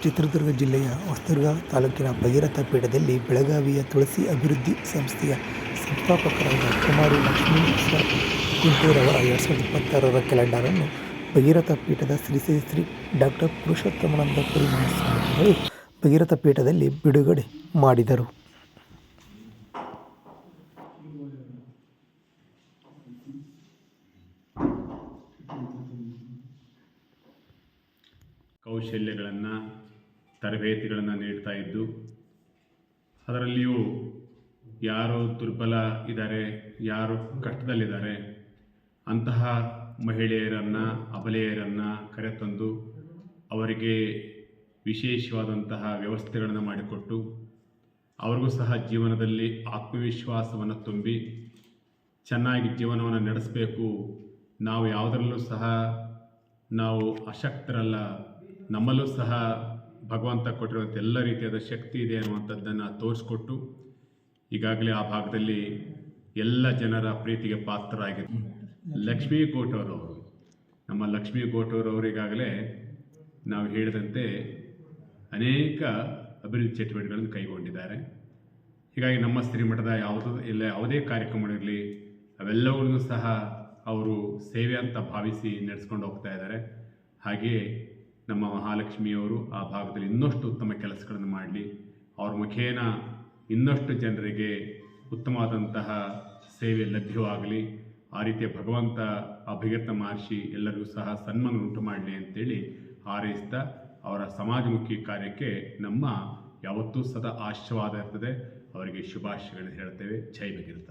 ಚಿತ್ರದುರ್ಗ ಜಿಲ್ಲೆಯ ಹೊಸದುರ್ಗ ತಾಲೂಕಿನ ಭಗೀರಥ ಪೀಠದಲ್ಲಿ ಬೆಳಗಾವಿಯ ತುಳಸಿ ಅಭಿವೃದ್ಧಿ ಸಂಸ್ಥೆಯ ಸಂಸ್ಥಾಪಕರಾದ ಕುಮಾರಿ ಲಕ್ಷ್ಮೀ ಗುಂಟೂರವರ 2026 ಕ್ಯಾಲೆಂಡರನ್ನು ಭಗೀರಥ ಪೀಠದ ಶ್ರೀ ಶ್ರೀ ಶ್ರೀ ಡಾಕ್ಟರ್ ಪುರುಷೋತ್ತಮಾನಂದ ಪುರಿ ಮಹಾಸ್ವಾಮಿಗಳು ಭಗೀರಥ ಪೀಠದಲ್ಲಿ ಬಿಡುಗಡೆ ಮಾಡಿದರು. ಕೌಶಲ್ಯಗಳನ್ನು ತರಬೇತಿಗಳನ್ನು ನೀಡ್ತಾ ಇದ್ದು, ಅದರಲ್ಲಿಯೂ ಯಾರು ದುರ್ಬಲ ಇದ್ದಾರೆ, ಯಾರು ಕಷ್ಟದಲ್ಲಿದ್ದಾರೆ ಅಂತಹ ಮಹಿಳೆಯರನ್ನು, ಅಬಲೆಯರನ್ನು ಕರೆತಂದು ಅವರಿಗೆ ವಿಶೇಷವಾದಂತಹ ವ್ಯವಸ್ಥೆಗಳನ್ನು ಮಾಡಿಕೊಟ್ಟು ಅವ್ರಿಗೂ ಸಹ ಜೀವನದಲ್ಲಿ ಆತ್ಮವಿಶ್ವಾಸವನ್ನು ತುಂಬಿ ಚೆನ್ನಾಗಿ ಜೀವನವನ್ನು ನಡೆಸಬೇಕು. ನಾವು ಯಾವುದರಲ್ಲೂ ಸಹ ನಾವು ಅಶಕ್ತರಲ್ಲ, ನಮ್ಮಲ್ಲೂ ಸಹ ಭಗವಂತ ಕೊಟ್ಟಿರುವಂಥ ಎಲ್ಲ ರೀತಿಯಾದ ಶಕ್ತಿ ಇದೆ ಅನ್ನುವಂಥದ್ದನ್ನು ತೋರಿಸ್ಕೊಟ್ಟು ಈಗಾಗಲೇ ಆ ಭಾಗದಲ್ಲಿ ಎಲ್ಲ ಜನರ ಪ್ರೀತಿಗೆ ಪಾತ್ರರಾಗಿದ್ದು ಲಕ್ಷ್ಮೀ ಗೋಟೂರವರು, ನಮ್ಮ ಲಕ್ಷ್ಮೀ ಗೋಟೂರವರು ಈಗಾಗಲೇ ನಾವು ಹೇಳಿದಂತೆ ಅನೇಕ ಅಭಿವೃದ್ಧಿ ಚಟುವಟಿಕೆಗಳನ್ನು ಕೈಗೊಂಡಿದ್ದಾರೆ. ಹೀಗಾಗಿ ನಮ್ಮ ಶ್ರೀಮಠದ ಯಾವುದೇ ಕಾರ್ಯಕ್ರಮಗಳಿರಲಿ ಅವೆಲ್ಲವನ್ನೂ ಸಹ ಅವರು ಸೇವೆ ಅಂತ ಭಾವಿಸಿ ನಡೆಸ್ಕೊಂಡು ಹೋಗ್ತಾ ಇದ್ದಾರೆ. ಹಾಗೆಯೇ ನಮ್ಮ ಮಹಾಲಕ್ಷ್ಮಿಯವರು ಆ ಭಾಗದಲ್ಲಿ ಇನ್ನಷ್ಟು ಉತ್ತಮ ಕೆಲಸಗಳನ್ನು ಮಾಡಲಿ, ಅವ್ರ ಮುಖೇನ ಇನ್ನಷ್ಟು ಜನರಿಗೆ ಉತ್ತಮವಾದಂತಹ ಸೇವೆ ಲಭ್ಯವಾಗಲಿ. ಆ ರೀತಿಯ ಭಗವಂತ ಆ ಭಗೀರಥ ಮಹರ್ಷಿ ಎಲ್ಲರಿಗೂ ಸಹ ಸನ್ಮಾನ ಉಂಟು ಮಾಡಲಿ ಅಂತೇಳಿ ಹಾರೈಸ್ತಾ ಅವರ ಸಮಾಜಮುಖಿ ಕಾರ್ಯಕ್ಕೆ ನಮ್ಮ ಯಾವತ್ತೂ ಸದಾ ಆಶೀರ್ವಾದ ಇರ್ತದೆ. ಅವರಿಗೆ ಶುಭಾಶಯಗಳನ್ನು ಹೇಳ್ತೇವೆ. ಜೈ ಭಗೀರಥ.